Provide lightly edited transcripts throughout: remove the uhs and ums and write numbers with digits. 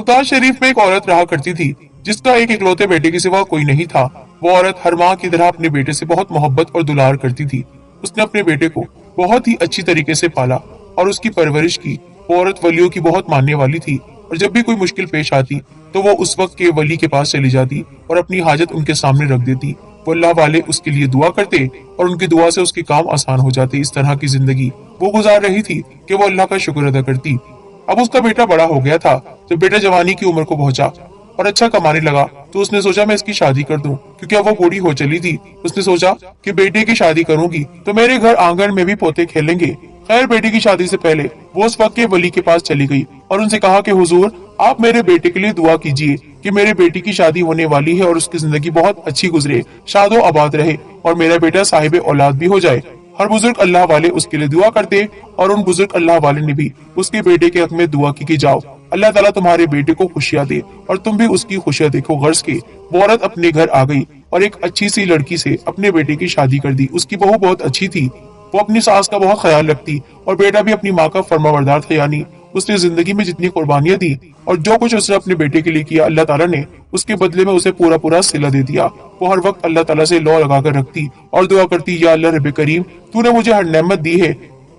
मुताज शरीफ में एक औरत रहा करती थी जिसका एक इकलौते बेटे के सिवा कोई नहीं था। वो औरत हर माँ की तरह अपने बेटे से बहुत मोहब्बत और दुलार करती थी। उसने अपने बेटे को बहुत ही अच्छी तरीके से पाला और उसकी परवरिश की। वो औरत वलियों की बहुत मानने वाली थी और जब भी कोई मुश्किल पेश आती तो वो उस वक्त के वली के पास चली जाती और अपनी हाजत उनके सामने रख देती। वो अल्लाह वाले उसके लिए दुआ करते और उनकी दुआ से उसके काम आसान हो जाते। इस तरह की जिंदगी वो गुजार रही थी कि वो अल्लाह का शुक्र अदा करती। अब उसका बेटा बड़ा हो गया था। जब बेटा जवानी की उम्र को पहुंचा और अच्छा कमाने लगा तो उसने सोचा मैं इसकी शादी कर दूं, क्योंकि अब वो बूढ़ी हो चली थी। उसने सोचा कि बेटे की शादी करूंगी तो मेरे घर आंगन में भी पोते खेलेंगे। खैर, बेटी की शादी से पहले वो उस वक्त के वली के पास चली गई और उनसे कहा कि हुजूर, आप मेरे बेटे के लिए दुआ कीजिए कि मेरे बेटी की शादी होने वाली है और उसकी जिंदगी बहुत अच्छी गुजरे, शादो आबाद रहे और मेरा बेटा साहिब औलाद भी हो जाए। हर बुजुर्ग अल्लाह वाले उसके लिए दुआ करते और उन बुजुर्ग अल्लाह वाले ने भी उसके बेटे के हक में दुआ की कि जाओ, अल्लाह ताला तुम्हारे बेटे को खुशियां दे और तुम भी उसकी खुशियां देखो। गर्ज के वो औरत अपने घर आ गई और एक अच्छी सी लड़की से अपने बेटे की शादी कर दी। उसकी बहू बहुत अच्छी थी, वो अपनी सास का बहुत ख्याल रखती और बेटा भी अपनी माँ का फर्माबरदार था। यानी उसने जिंदगी में जितनी कुर्बानियां दी और जो कुछ उसने अपने बेटे के लिए किया, अल्लाह ताला ने उसके बदले में उसे पूरा पूरा सिला दे दिया। वो हर वक्त अल्लाह ताला से लौ लगा कर रखती और दुआ करती, या अल्लाह रब्बे करीम, तूने मुझे हर नेमत दी है,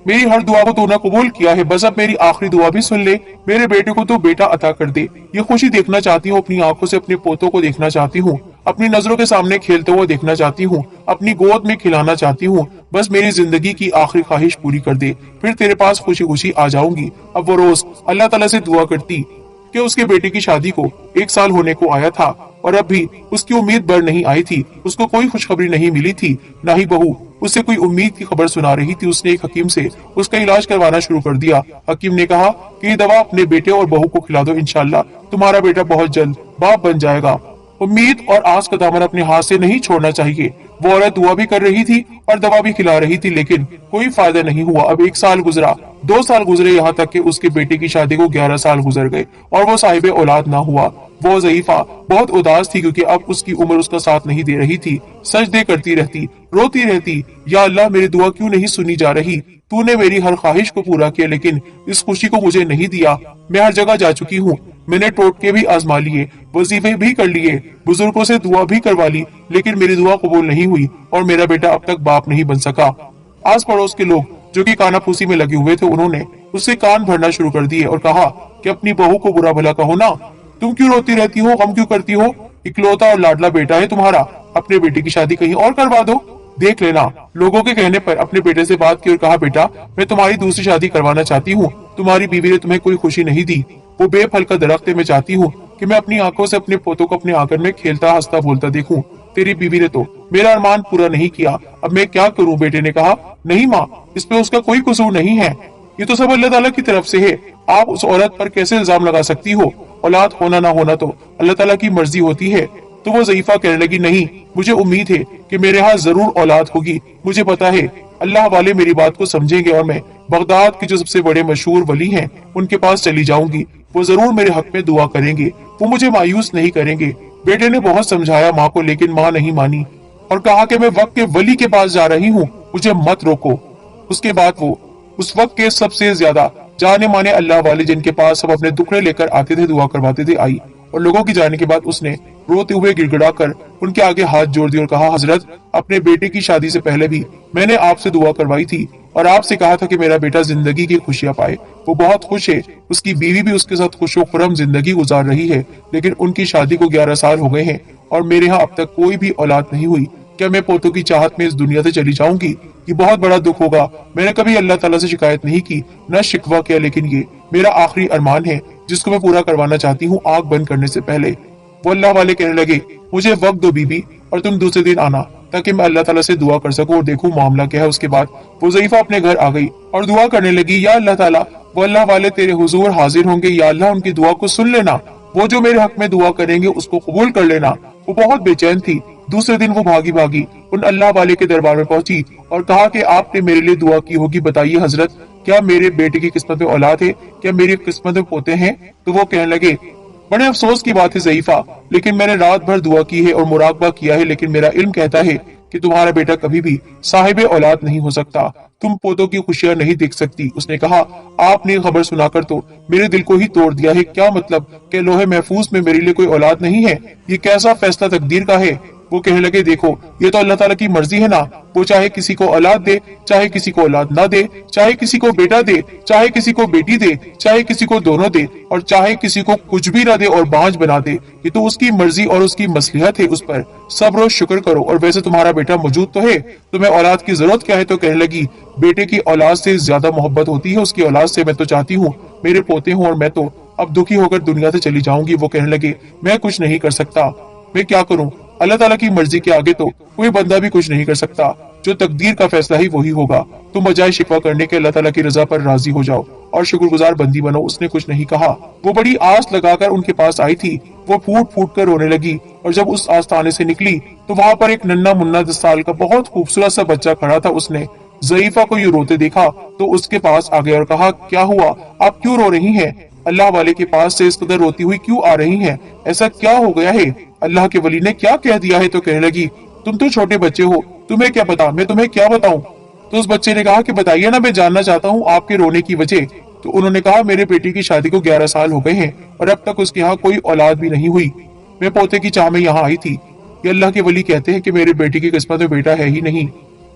मेरी हर दुआ को तूने कबूल किया है, बस अब मेरी आखिरी दुआ भी सुन ले, मेरे बेटे को तू बेटा अता कर दे। ये खुशी देखना चाहती हूँ, अपनी आंखों से अपने पोतों को देखना चाहती हूँ, अपनी नजरों के सामने खेलते हुए देखना चाहती हूँ, अपनी गोद में खिलाना चाहती हूँ। बस मेरी जिंदगी की आखिरी ख्वाहिश पूरी कर दे, फिर तेरे पास खुशी खुशी आ जाऊंगी। अब वो रोज अल्लाह ताला से दुआ करती कि उसके बेटे की शादी को 1 साल होने को आया था और अब भी उसकी उम्मीद बढ़ नहीं आई थी। उसको कोई खुशखबरी नहीं मिली थी, ना ही बहू उसे कोई उम्मीद की खबर सुना रही थी। उसने एक हकीम से उसका इलाज करवाना शुरू कर दिया। हकीम ने कहा कि ये दवा अपने बेटे और बहू को खिला दो, इंशाल्लाह तुम्हारा बेटा बहुत जल्द बाप बन जाएगा। उम्मीद और आस का दामन अपने हाथ से नहीं छोड़ना चाहिए। वो औरत दुआ भी कर रही थी और दवा भी खिला रही थी, लेकिन कोई फायदा नहीं हुआ। अब 1 साल गुजरा, 2 साल गुजरे, यहाँ तक कि उसके बेटे की शादी को 11 साल गुजर गए और वो साहिब औलाद ना हुआ। वो ज़ईफा बहुत उदास थी क्योंकि अब उसकी उम्र उसका साथ नहीं दे रही थी। सजदे करती रहती, रोती रहती, या अल्लाह मेरी दुआ क्यों नहीं सुनी जा रही, तूने मेरी हर ख्वाहिश को पूरा किया लेकिन इस खुशी को मुझे नहीं दिया। मैं हर जगह जा चुकी हूँ, मैंने टोटके भी आजमा लिए, वजीफे भी कर लिए, बुजुर्गों से दुआ भी करवा ली, लेकिन मेरी दुआ कबूल नहीं हुई और मेरा बेटा अब तक बाप नहीं बन सका। आस पड़ोस के लोग जो कि कानाफूसी में लगे हुए थे, उन्होंने उससे कान भरना शुरू कर दिए और कहा कि अपनी बहू को बुरा भला कहो ना, तुम क्यों रोती रहती हो, गम क्यों करती हो, इकलौता और लाडला बेटा है तुम्हारा, अपने बेटे की शादी कहीं और करवा दो। देख लेना। लोगों के कहने पर अपने बेटे से बात की और कहा, बेटा मैं तुम्हारी दूसरी शादी करवाना चाहती हूँ, तुम्हारी बीवी ने तुम्हें कोई खुशी नहीं दी, वो बेफल का दरख्त है। मैं चाहती हूँ कि मैं अपनी आंखों से अपने पोतों को अपने आंगन में खेलता हंसता बोलता देखूं। तेरी बीवी ने तो मेरा अरमान पूरा नहीं किया, अब मैं क्या करूं। बेटे ने कहा, नहीं माँ, इसमें उसका कोई कसूर नहीं है, ये तो सब अल्लाह ताला की तरफ से है। आप उस औरत पर कैसे इल्जाम लगा सकती हो, औलाद होना ना होना तो अल्लाह ताला की मर्जी होती है। तो वो ज़ईफा कहने लगी, नहीं, मुझे उम्मीद है कि मेरे यहाँ जरूर औलाद होगी, मुझे पता है अल्लाह वाले मेरी बात को समझेंगे और मैं बगदाद के जो सबसे बड़े मशहूर वली हैं उनके पास चली जाऊंगी, वो जरूर मेरे हक में दुआ करेंगे, वो मुझे मायूस नहीं करेंगे। बेटे ने बहुत समझाया माँ को, लेकिन माँ नहीं मानी और कहा कि मैं वक्त के वली के पास जा रही हूँ, मुझे मत रोको। उसके बाद वो उस वक्त के सबसे ज्यादा जाने माने अल्लाह वाले जिनके पास सब अपने दुखड़े लेकर आते थे, दुआ करवाते थे, आई और लोगों की जाने के बाद उसने रोते हुए गिड़गिड़ा कर उनके आगे हाथ जोड़ दिए और कहा, हजरत, अपने बेटे की शादी से पहले भी मैंने आपसे दुआ करवाई थी और आपसे कहा था कि मेरा बेटा जिंदगी की खुशियां पाए। वो बहुत खुश है, उसकी बीवी भी उसके साथ खुशो खुरम जिंदगी गुजार रही है, लेकिन उनकी शादी को 11 साल हो गए हैं और मेरे यहाँ अब तक कोई भी औलाद नहीं हुई। क्या मैं पोतों की चाहत में इस दुनिया से चली जाऊंगी? ये बहुत बड़ा दुख होगा। मैंने कभी अल्लाह ताला से शिकायत नहीं की, न शिकवा किया, लेकिन ये मेरा आखिरी अरमान है जिसको मैं पूरा करवाना चाहती हूँ आंख बंद करने से पहले। वो अल्लाह वाले कहने लगे, मुझे वक्त दो बीबी और तुम दूसरे दिन आना ताकि मैं अल्लाह ताला से दुआ कर सकूं और देखूं मामला क्या है। उसके बाद वो ज़ईफा अपने घर आ गई और दुआ करने लगी, या अल्लाह ताला, वो अल्लाह वाले तेरे हुजूर हाजिर होंगे, या अल्लाह उनकी दुआ को सुन लेना, वो जो मेरे हक में दुआ करेंगे उसको कबूल कर लेना। वो बहुत बेचैन थी। दूसरे दिन वो भागी भागी उन अल्लाह वाले के दरबार में पहुंची और कहा कि आपने मेरे लिए दुआ की होगी, बताइए हजरत, क्या मेरे बेटे की किस्मत में औलाद है, क्या मेरी किस्मत में पोते हैं? तो वो कहने लगे, बड़े अफसोस की बात है ज़ईफा, लेकिन मैंने रात भर दुआ की है और मुराकबा किया है, लेकिन मेरा इल्म कहता है कि तुम्हारा बेटा कभी भी साहिब औलाद नहीं हो सकता, तुम पोतों की खुशियां नहीं देख सकती। उसने कहा, आपने खबर सुनाकर तो मेरे दिल को ही तोड़ दिया है। क्या मतलब कि लोहे महफूज में मेरे लिए कोई औलाद नहीं है? ये कैसा फैसला तकदीर का है? वो कहने लगे, देखो ये तो अल्लाह ताला की मर्जी है ना, वो चाहे किसी को औलाद दे, चाहे किसी को औलाद ना दे, चाहे किसी को बेटा दे, चाहे किसी को बेटी दे, चाहे किसी को दोनों दे, और चाहे किसी को कुछ भी ना दे और बांझ बना दे। ये तो उसकी मर्जी और उसकी मसलिहत है, उस पर सब्र और शुक्र करो। और वैसे तुम्हारा बेटा मौजूद तो है, तुम्हें औलाद की जरूरत क्या है? तो कहने लगी, बेटे की औलाद से ज्यादा मोहब्बत होती है उसकी औलाद से। मैं तो चाहती हूँ मेरे पोते हों, और मैं तो अब दुखी होकर दुनिया से चली जाऊंगी। वो कहने लगे, मैं कुछ नहीं कर सकता, मैं क्या करूं? अल्लाह ताला की मर्जी के आगे तो कोई बंदा भी कुछ नहीं कर सकता। जो तकदीर का फैसला ही वही होगा। तुम बजाय शिकवा करने के अल्लाह ताला की रजा पर राजी हो जाओ और शुक्रगुजार बंदी बनो। उसने कुछ नहीं कहा। वो बड़ी आस लगाकर उनके पास आई थी। वो फूट फूट कर रोने लगी, और जब उस आस्थाने से निकली तो वहां पर एक नन्ना मुन्ना 10 साल का बहुत खूबसूरत सा बच्चा खड़ा था। उसने ज़ईफा को यूं रोते देखा तो उसके पास आ गया और कहा, क्या हुआ, आप क्यों रो रही हैं? अल्लाह वाले के पास से इस कदर रोती हुई क्यों आ रही हैं? ऐसा क्या हो गया है? अल्लाह के वली ने क्या कह दिया है? तो कहने लगी, तुम तो छोटे बच्चे हो, तुम्हें क्या पता, मैं तुम्हें क्या बताऊं? तो उस बच्चे ने कहा कि बताइए ना, मैं जानना चाहता हूँ आपके रोने की वजह। तो उन्होंने कहा, मेरे बेटी की शादी को 11 साल हो गए हैं और अब तक उसके यहाँ कोई औलाद भी नहीं हुई। मैं पोते की चाह में यहाँ आई थी। ये अल्लाह के वली कहते हैं कि मेरे बेटी की किस्मत में बेटा है ही नहीं।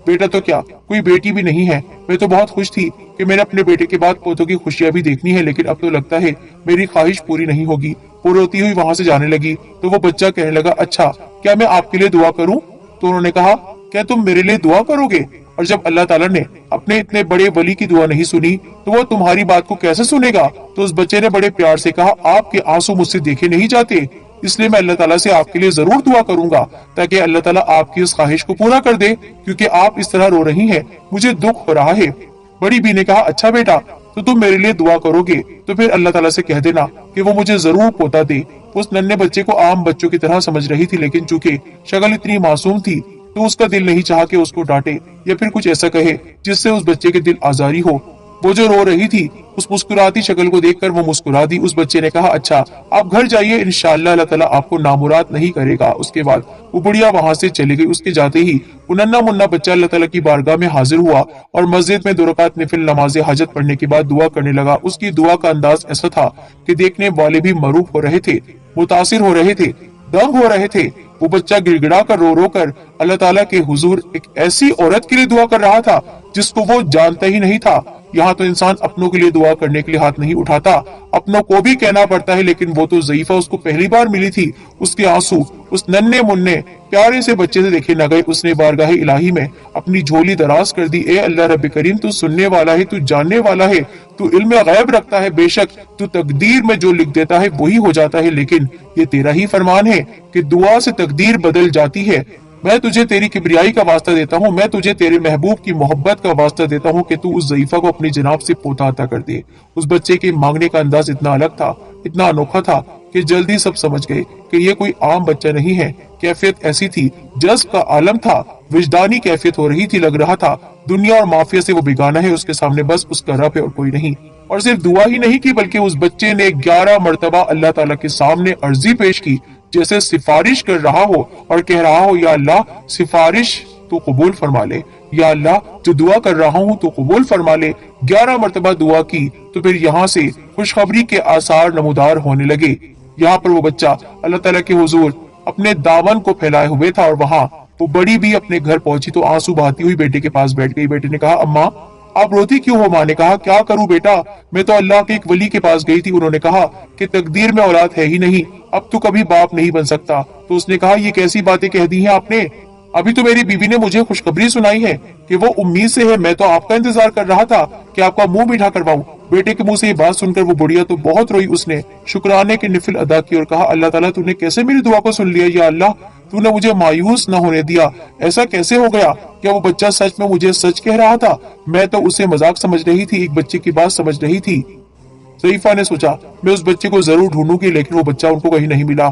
बेटा तो क्या, कोई बेटी भी नहीं है। मैं तो बहुत खुश थी कि मैंने अपने बेटे के बाद पोतों की खुशियां भी देखनी है, लेकिन अब तो लगता है मेरी ख्वाहिश पूरी नहीं होगी। वो रोती हुई वहां से जाने लगी तो वो बच्चा कहने लगा, अच्छा क्या मैं आपके लिए दुआ करूं? तो उन्होंने कहा, क्या तुम मेरे लिए दुआ करोगे? और जब अल्लाह ताला ने अपने इतने बड़े वली की दुआ नहीं सुनी तो वो तुम्हारी बात को कैसे सुनेगा? तो उस बच्चे ने बड़े प्यार से कहा, आपके आंसू मुझसे देखे नहीं जाते, इसलिए मैं अल्लाह ताला से आपके लिए जरूर दुआ करूंगा ताकि अल्लाह ताला आपकी इस ख्वाहिश को पूरा कर दे, क्योंकि आप इस तरह रो रही हैं, मुझे दुख हो रहा है। बड़ी बी ने कहा, अच्छा बेटा, तो तुम मेरे लिए दुआ करोगे तो फिर अल्लाह ताला से कह देना कि वो मुझे जरूर पोता दे। उस नन्हे बच्चे को आम बच्चों की तरह समझ रही थी, लेकिन चूंकि शक्ल इतनी मासूम थी तो उसका दिल नहीं चाहा कि उसको डांटे या फिर कुछ ऐसा कहे जिससे उस बच्चे के दिल आजारी हो। वो जो रो रही थी, उस मुस्कुराती शक्ल को देखकर वो मुस्कुरा दी। उस बच्चे ने कहा, अच्छा आप घर जाइए, इंशाअल्लाह अल्लाह ताला आपको नामुराद नहीं करेगा। उसके बाद वो बुढ़िया वहां से चली गई। उसके जाते ही वो नन्ना मुन्ना बच्चा अल्लाह ताला की बारगाह में हाजिर हुआ और मस्जिद में 2 रकात नफिल नमाज हाजत पढ़ने के बाद दुआ करने लगा। उसकी दुआ का अंदाज ऐसा था कि देखने वाले भी मरूफ हो रहे थे, मुतासिर हो रहे थे, दंग हो रहे थे। वो बच्चा गिड़गिड़ा कर रो रो कर अल्लाह ताला के हुजूर एक ऐसी औरत के लिए दुआ कर रहा था जिसको वो जानता ही नहीं था। यहाँ तो इंसान अपनों के लिए दुआ करने के लिए हाथ नहीं उठाता, अपनों को भी कहना पड़ता है, लेकिन वो तो ज़ईफा उसको पहली बार मिली थी। उसके आंसू उस नन्हे मुन्ने प्यारे से बच्चे से देखे न गए। उसने बारगाह इलाही में अपनी झोली दराज कर दी, ए अल्लाह रब्बे करीम, तू सुनने वाला है, तू जानने वाला है, तू इल्म गैब रखता है, बेशक तू तकदीर में जो लिख देता है वही हो जाता है, लेकिन ये तेरा ही फरमान है कि दुआ से तकदीर बदल जाती है। मैं तुझे तेरी किबरियाई का वास्ता देता हूँ, मैं तुझे तेरे महबूब की मोहब्बत का वास्ता देता हूँ कि तू उस ज़ईफा को अपनी जनाब से पोता अता कर दे। उस बच्चे के मांगने का अंदाज इतना अलग था, इतना अनोखा था कि जल्दी सब समझ गए कि ये कोई आम बच्चा नहीं है। कैफियत ऐसी थी, जज्ब का आलम था, विजदानी कैफियत हो रही थी। लग रहा था दुनिया और माफिया से वो बेगाना है, उसके सामने बस उसका रब है और कोई नहीं। और सिर्फ दुआ ही नहीं की, बल्कि उस बच्चे ने 11 मरतबा अल्लाह ताला के सामने अर्जी पेश की, जैसे सिफारिश कर रहा हो और कह रहा हो, या अल्लाह सिफारिश तो कबूल फरमा ले, या अल्लाह जो दुआ कर रहा हूँ तो कबूल फरमा ले। 11 मरतबा दुआ की तो फिर यहाँ से खुशखबरी के आसार नमूदार होने लगे। यहाँ पर वो बच्चा अल्लाह ताला के हुजूर अपने दामन को फैलाए हुए था और वहाँ वो बड़ी भी अपने घर पहुंची तो आंसू बहाती हुई बेटे के पास बैठ गई। बेटे ने कहा, अम्मा आप रोती क्यों हो? माँ ने कहा, क्या करूं बेटा, मैं तो अल्लाह के एक वली के पास गई थी, उन्होंने कहा कि तकदीर में औलाद है ही नहीं, अब तो कभी बाप नहीं बन सकता। तो उसने कहा, ये कैसी बातें कह दी हैं आपने? अभी तो मेरी बीवी ने मुझे खुशखबरी सुनाई है कि वो उम्मीद से है, मैं तो आपका इंतजार कर रहा था कि आपका मुंह मीठा करवाऊं। बेटे के मुंह से ये बात सुनकर वो बुढ़िया तो बहुत रोई। उसने शुक्राने की निफिल अदा की और कहा, अल्लाह ताला तूने कैसे मेरी दुआ को सुन लिया, या अल्लाह तूने मुझे मायूस न होने दिया। ऐसा कैसे हो गया? क्या वो बच्चा सच में मुझे सच कह रहा था? मैं तो उसे मजाक समझ रही थी, एक बच्चे की बात समझ रही थी। ज़ईफा ने सोचा, मैं उस बच्चे को जरूर ढूंढूंगी, लेकिन वो बच्चा उनको कहीं नहीं मिला।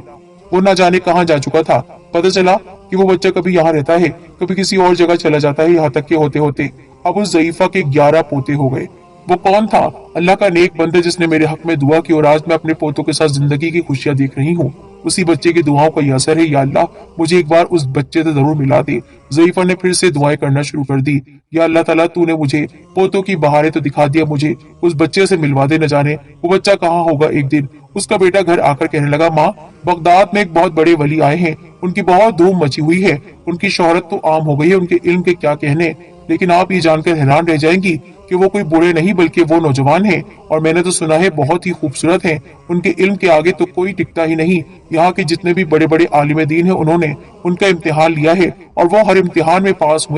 वो न जाने कहाँ जा चुका था। पता चला कि वो बच्चा कभी यहाँ रहता है, कभी किसी और जगह चला जाता है, यहाँ तक के होते होते अब उस ज़ईफा के 11 पोते हो गए। वो कौन था? अल्लाह का नेक बंदा जिसने मेरे हक में दुआ की और आज मैं अपने पोतों के साथ जिंदगी की खुशियां देख रही हूँ। اسی بچے کی دعاؤں کا یہ اثر ہے، یا اللہ مجھے ایک بار اس بچے سے ضرور ملا دے۔ ضعیفہ نے پھر سے دعائیں کرنا شروع کر دی، یا اللہ تعالیٰ تو نے مجھے پوتوں کی بہاریں تو دکھا دیا، مجھے اس بچے سے ملوا دے، نہ جانے وہ بچہ کہاں ہوگا۔ ایک دن اس کا بیٹا گھر آ کر کہنے لگا، ماں بغداد میں ایک بہت بڑے ولی آئے ہیں، ان کی بہت دھوم مچی ہوئی ہے، ان کی شہرت تو عام ہو گئی ہے، ان کے علم کے کیا کہنے، لیکن آپ یہ جان کر حیران رہ جائیں گی کہ وہ کوئی بوڑھے نہیں بلکہ وہ نوجوان ہیں، اور میں نے تو سنا ہے بہت ہی خوبصورت ہیں، ان کے علم کے آگے تو کوئی ٹکتا ہی نہیں۔ یہاں کے جتنے بھی بڑے بڑے عالم دین ہیں انہوں نے ان کا امتحان لیا ہے اور وہ ہر امتحان میں پاس ہوئے۔